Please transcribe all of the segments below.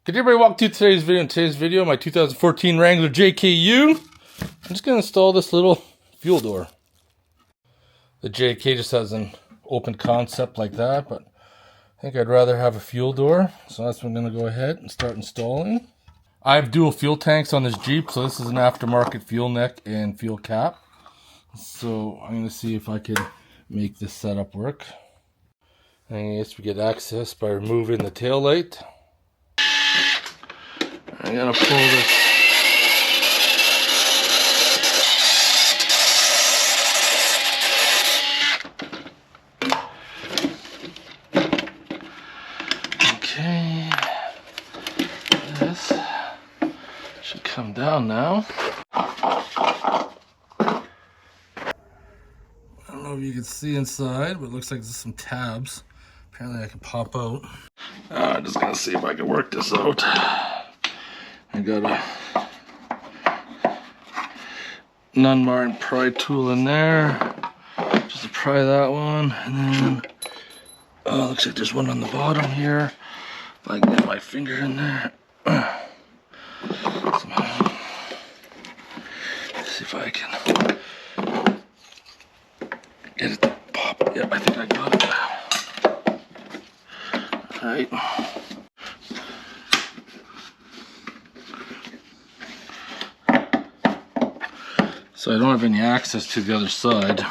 Could everybody walk through today's video? In today's video, my 2014 Wrangler JKU. I'm just going to install this little fuel door. The JK just has an open concept like that, but I think I'd rather have a fuel door. So that's what I'm going to go ahead and start installing. I have dual fuel tanks on this Jeep, so this is an aftermarket fuel neck and fuel cap. So I'm going to see if I can make this setup work. And I guess we get access by removing the tail light. I'm going to pull this. Okay. This should come down now. I don't know if you can see inside, but it looks like there's some tabs. Apparently I can pop out. I'm just going to see if I can work this out. I got a Nunmar and pry tool in there, just to pry that one, and then looks like there's one on the bottom here. If I can get my finger in there, somehow. See if I can get it to pop. Yep, I think I got it. All right. So I don't have any access to the other side.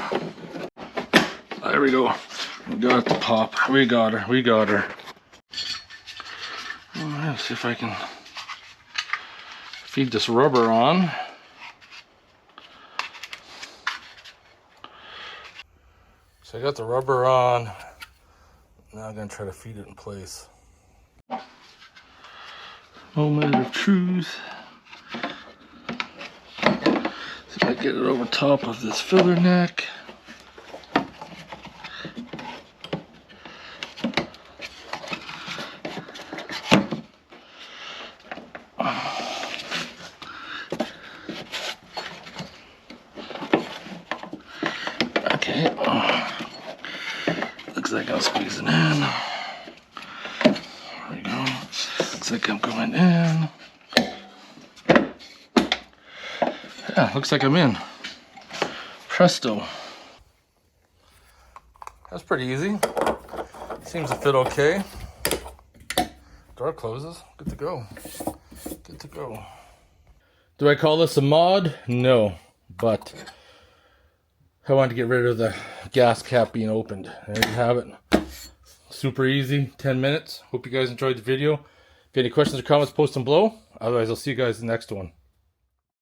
There we go. We got the pop. We got her. We got her. Alright, let's see if I can feed this rubber on. So I got the rubber on. Now I'm going to try to feed it in place. Moment of truth. So I get it over top of this filler neck. Okay. Looks like I'm squeezing in. There we go. Looks like I'm going in. Yeah, looks like I'm in. Presto. That's pretty easy. Seems to fit okay. Door closes. Good to go. Good to go. Do I call this a mod? No. But I wanted to get rid of the gas cap being opened. There you have it. Super easy. 10 minutes. Hope you guys enjoyed the video. If you have any questions or comments, post them below. Otherwise, I'll see you guys in the next one.